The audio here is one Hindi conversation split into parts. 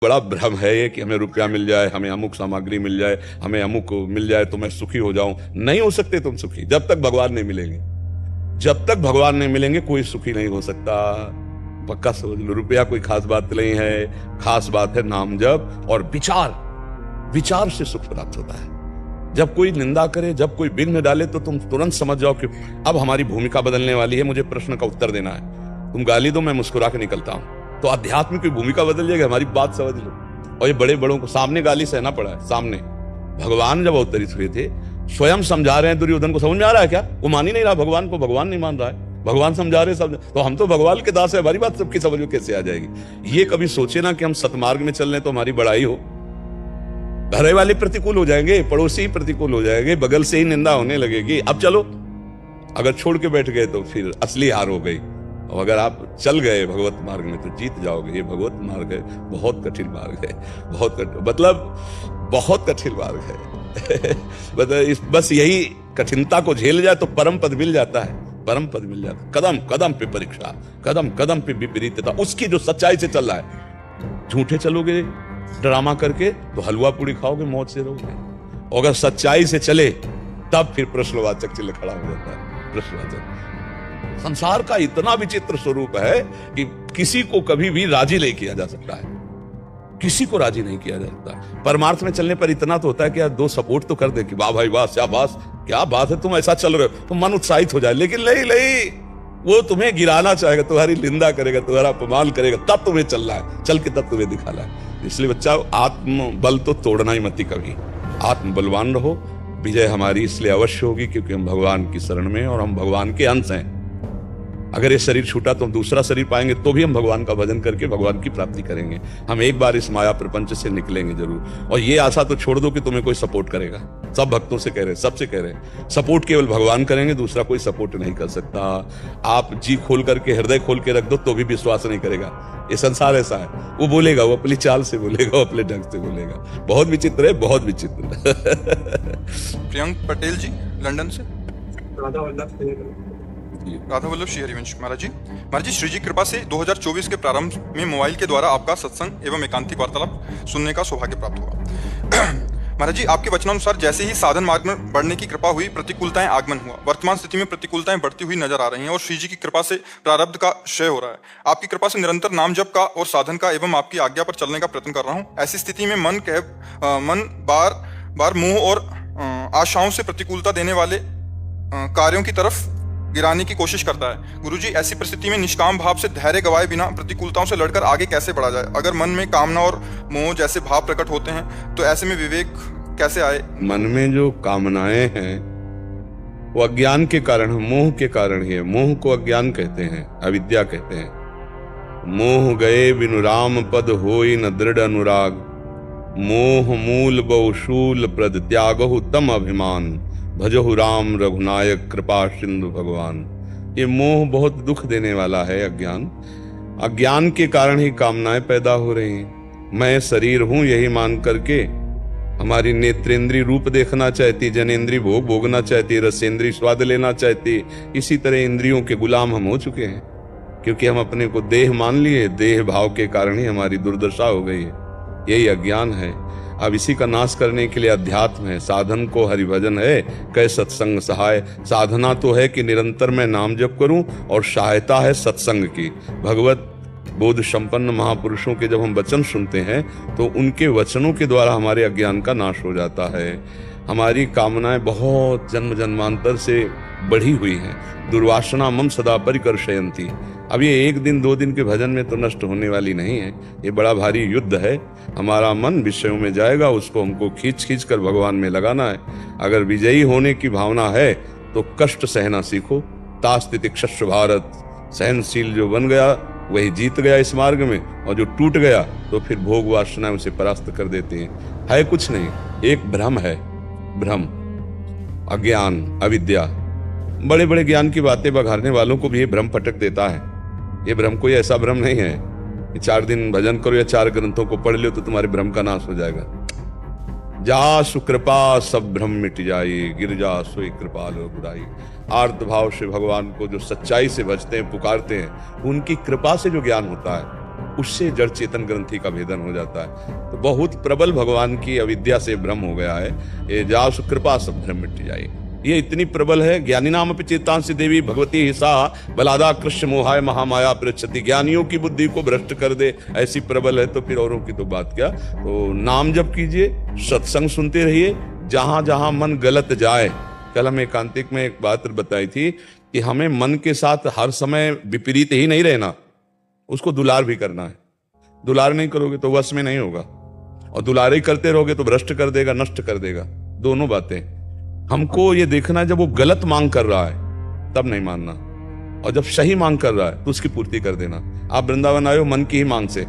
बड़ा भ्रम है ये कि हमें रुपया मिल जाए, हमें अमुक सामग्री मिल जाए, हमें अमुक मिल जाए तो मैं सुखी हो जाऊं। नहीं हो सकते तुम सुखी जब तक भगवान नहीं मिलेंगे। जब तक भगवान नहीं मिलेंगे कोई सुखी नहीं हो सकता। पक्का समझ लो, रुपया कोई खास बात नहीं है, खास बात है नाम जप और विचार। विचार से सुख प्राप्त होता है। जब कोई निंदा करे, जब कोई विघ्न डाले तो तुम तुरंत समझ जाओ कि अब हमारी भूमिका बदलने वाली है, मुझे प्रश्न का उत्तर देना है। तुम गाली दो, मैं मुस्कुरा के निकलता हूं, तो अध्यात्म की भूमिका बदल जाएगी। हमारी बात समझ लो। और ये बड़े बड़ों को सामने गाली सहना पड़ा है। सामने भगवान जब अवतरित हुए थे, स्वयं समझा रहे हैं दुर्योधन को। समझ में आ रहा है क्या? वो मान ही नहीं रहा भगवान को, भगवान नहीं मान रहा है। भगवान समझा रहे सब, तो हम तो भगवान के दास है, हमारी बात सबकी समझ में कैसे आ जाएगी? ये कभी सोचे ना कि हम सतमार्ग में चल रहे तो हमारी बड़ाई हो। घरे वाले प्रतिकूल हो जाएंगे, पड़ोसी प्रतिकूल हो जाएंगे, बगल से ही निंदा होने लगेगी। अब चलो, अगर छोड़ के बैठ गए तो फिर असली हार हो गई। और अगर आप चल गए भगवत मार्ग में तो जीत जाओगे। ये भगवत मार्ग है, बहुत कठिन मार्ग है, बहुत कठिन मार्ग है। मतलब बस यही कठिनता को झेल जाए तो परम पद मिल जाता है। परम पद मिल जाता है। कदम कदम पे परीक्षा, कदम कदम पे विपरीतता, उसकी जो सच्चाई से चल रहा है। झूठे चलोगे ड्रामा करके तो हलवा पूड़ी खाओगे, मौत से रहोगे। और अगर सच्चाई से चले तब फिर प्रश्नवाचक चिन्ह खड़ा हो जाता है। प्रश्नवाचक संसार का इतना विचित्र स्वरूप है कि किसी को कभी भी राजी नहीं किया जा सकता है। किसी को राजी नहीं किया जा सकता। परमार्थ में चलने पर इतना तो होता है कि यार दो सपोर्ट तो कर दे कि वाह भाई वाह, शाबाश, क्या बात है, तुम ऐसा चल रहे हो, तो मन उत्साहित हो जाए। लेकिन नहीं, वो तुम्हें गिराना चाहेगा, तुम्हारी निंदा करेगा, तुम्हारा अपमान करेगा, तब तुम्हें चलना है, चल के तब तुम्हें दिखाना है। इसलिए बच्चा, आत्म बल तो तोड़ना ही मत कभी। आत्म बलवान रहो। विजय हमारी इसलिए अवश्य होगी क्योंकि हम भगवान की शरण में और हम भगवान के अंश हैं। अगर ये शरीर छूटा तो हम दूसरा शरीर पाएंगे, तो भी हम भगवान का भजन करके भगवान की प्राप्ति करेंगे। हम एक बार इस माया प्रपंच से निकलेंगे जरूर। और ये आशा तो छोड़ दो कि तुम्हें कोई सपोर्ट करेगा। सब भक्तों से कह रहे, सबसे कह रहे, सपोर्ट केवल भगवान करेंगे, दूसरा कोई सपोर्ट नहीं कर सकता। आप जी खोल करके, हृदय खोल के रख दो तो भी विश्वास नहीं करेगा। ये संसार ऐसा है, वो बोलेगा, वो अपनी चाल से बोलेगा, वो अपने ढंग से बोलेगा। बहुत विचित्र है, बहुत विचित्र। प्रियंक पटेल जी, लंदन से। राधा वल्लभ श्री हरिवंश। महाराज जी, श्री जी कृपा से 2024 के प्रारंभ में मोबाइल के द्वारा आपका सत्संग एवं एकांतिक वार्तालाप सुनने का सौभाग्य प्राप्त हुआ। महाराज जी, आपके वचनानुसार जैसे ही साधन मार्ग में बढ़ने की कृपा हुई, प्रतिकूलताएं आगमन हुआ। वर्तमान स्थिति में प्रतिकूलताएं बढ़ती हुई नजर आ रही हैं और श्री जी की कृपा से प्रारब्ध का क्षय हो रहा है। आपकी कृपा से निरंतर नाम जप का और साधन का एवं आपकी आज्ञा पर चलने का प्रयत्न कर रहा हूँ। ऐसी स्थिति में मन बार बार मोह और आशाओं से प्रतिकूलता देने वाले कार्यों की तरफ गिराने की कोशिश करता है। गुरुजी, ऐसी परिस्थिति में निष्काम भाव से धैर्य गवाए बिना प्रतिकूलताओं से लड़कर आगे कैसे बढ़ा जाए? अगर मन में कामना और मोह जैसे भाव प्रकट होते हैं तो ऐसे में विवेक कैसे आए? मन में जो कामनाएं हैं वो अज्ञान के कारण, मोह के कारण ही है। मोह को अज्ञान कहते हैं, अविद्या कहते हैं। मोह गए बिनु राम पद होई न दृढ़ अनुराग, मोह मूल बहुशूल प्रद त्यागहु तम अभिमान, भजहु राम रघुनायक कृपा सिंधु भगवान। ये मोह बहुत दुख देने वाला है। अज्ञान के कारण ही कामनाएं पैदा हो रही हैं। मैं शरीर हूं यही मान करके हमारी नेत्रेंद्री रूप देखना चाहती, जनेंद्री भोग भोगना चाहती, रसेंद्री स्वाद लेना चाहती। इसी तरह इंद्रियों के गुलाम हम हो चुके हैं क्योंकि हम अपने को देह मान लिए। देह भाव के कारण ही हमारी दुर्दशा हो गई है। यही अज्ञान है। अब इसी का नाश करने के लिए अध्यात्म है, साधन को हरिभजन है, कै सत्संग सहाय। साधना तो है कि निरंतर मैं नाम जप करूं और सहायता है सत्संग की। भगवत बोध संपन्न महापुरुषों के जब हम वचन सुनते हैं तो उनके वचनों के द्वारा हमारे अज्ञान का नाश हो जाता है। हमारी कामनाएं बहुत जन्म जन्मांतर से बढ़ी हुई हैं। दुर्वासना मम सदा परिकर्षयन्ति। अब ये एक दिन दो दिन के भजन में तो नष्ट होने वाली नहीं है। ये बड़ा भारी युद्ध है। हमारा मन विषयों में जाएगा, उसको हमको खींच खींच कर भगवान में लगाना है। अगर विजयी होने की भावना है तो कष्ट सहना सीखो। तास्तितिक्षस्व भारत, सहनशील जो बन गया वही जीत गया इस मार्ग में, और जो टूट गया तो फिर भोग वासना उसे परास्त कर देते हैं। है कुछ नहीं, एक भ्रम है। भ्रम, अज्ञान, अविद्या। बड़े बड़े ज्ञान की बातें बघारने वालों को भी ये भ्रम पटक देता है। ये भ्रम कोई ऐसा भ्रम नहीं है कि 4 दिन भजन करो या 4 ग्रंथों को पढ़ लो तो तुम्हारे भ्रम का नाश हो जाएगा। जा सुकृपा सब भ्रम मिट जाई, गिर जा सोई कृपालो बुराई। आर्त भाव से भगवान को जो सच्चाई से भजते हैं, पुकारते हैं, उनकी कृपा से जो ज्ञान होता है उससे जड़ चेतन ग्रंथि का भेदन हो जाता है। तो बहुत प्रबल भगवान की अविद्या से भ्रम हो गया है। ये जाओ कृपा सब भ्रम मिट जाए, ये इतनी प्रबल है। ज्ञानी नाम अपि चेतांसि देवी भगवती हिसा बलादा कृष्ण मोहाय महामाया प्रच्छति। ज्ञानियों की बुद्धि को भ्रष्ट कर दे, ऐसी प्रबल है। तो फिर औरों की तो बात क्या। तो नाम जप कीजिए, सत्संग सुनते रहिए, जहां जहां मन गलत जाए। कल हमें एकांतिक में एक बात बताई थी कि हमें मन के साथ हर समय विपरीत ही नहीं रहना, उसको दुलार भी करना है। दुलार नहीं करोगे तो वश में नहीं होगा, और दुलारे करते रहोगे तो भ्रष्ट कर देगा, नष्ट कर देगा। दोनों बातें हमको ये देखना है। जब वो गलत मांग कर रहा है तब नहीं मानना, और जब सही मांग कर रहा है तो उसकी पूर्ति कर देना। आप वृंदावन आए हो मन की ही मांग से,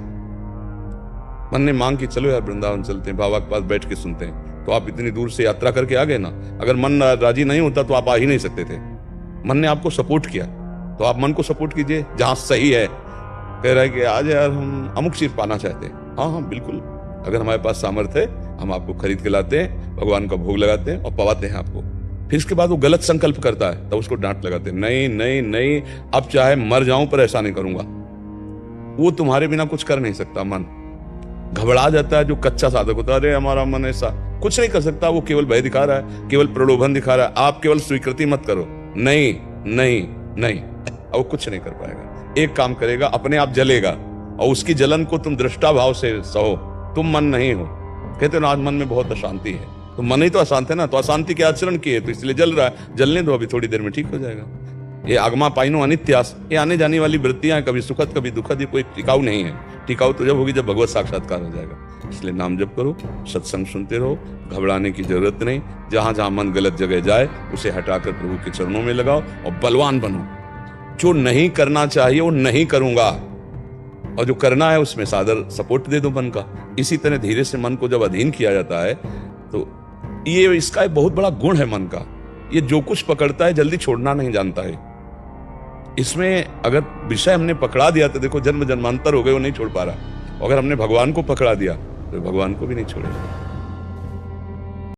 मन ने मांग की चलो यार वृंदावन चलते हैं, बाबा के पास बैठ के सुनते हैं, तो आप इतनी दूर से यात्रा करके आ गए ना। अगर मन राजी नहीं होता तो आप आ ही नहीं सकते थे। मन ने आपको सपोर्ट किया, तो आप मन को सपोर्ट कीजिए जहां सही है। कह रहा है कि आज यार हम अमुक चीज पाना चाहते हैं, हाँ हाँ बिल्कुल, अगर हमारे पास सामर्थ्य है हम आपको खरीद के लाते हैं, भगवान का भोग लगाते हैं और पवाते हैं आपको। फिर इसके बाद वो गलत संकल्प करता है तो उसको डांट लगाते हैं, नहीं नहीं नहीं, अब चाहे मर जाऊं पर ऐसा नहीं करूंगा। वो तुम्हारे बिना कुछ कर नहीं सकता। मन घबरा जाता है जो कच्चा साधक होता है, अरे हमारा मन ऐसा कुछ नहीं कर सकता, वो केवल भय दिखा रहा है, केवल प्रलोभन दिखा रहा है। आप केवल स्वीकृति मत करो, नहीं नहीं नहीं, वो कुछ नहीं कर पाएगा। एक काम करेगा, अपने आप जलेगा, और उसकी जलन को तुम दृष्टा भाव से सहो। तुम मन नहीं हो। कहते ना आज मन में बहुत अशांति है, तो मन ही तो अशांत है ना, तो अशांति के आचरण किए तो इसलिए जल रहा है। जलने दो, अभी थोड़ी देर में ठीक हो जाएगा। ये आगमा पाइनो अनित्यास, ये आने जाने वाली वृत्तियां कभी सुखद कभी दुखद, ये कोई टिकाऊ नहीं है। टिकाऊ तो जब होगी जब भगवत साक्षात्कार हो जाएगा। इसलिए नाम जप करो, सत्संग सुनते रहो, घबराने की जरूरत नहीं। जहां जहां मन गलत जगह जाए उसे हटाकर प्रभु के चरणों में लगाओ और बलवान बनो। जो नहीं करना चाहिए वो नहीं करूंगा, और जो करना है उसमें सादर सपोर्ट दे दो मन का। इसी तरह धीरे से मन को जब अधीन किया जाता है तो ये इसका एक बहुत बड़ा गुण है मन का। ये जो कुछ पकड़ता है जल्दी छोड़ना नहीं जानता है। इसमें अगर विषय हमने पकड़ा दिया तो देखो जन्म जन्मांतर हो गए, वो नहीं छोड़ पा रहा। अगर हमने भगवान को पकड़ा दिया तो भगवान को भी नहीं छोड़ेगा।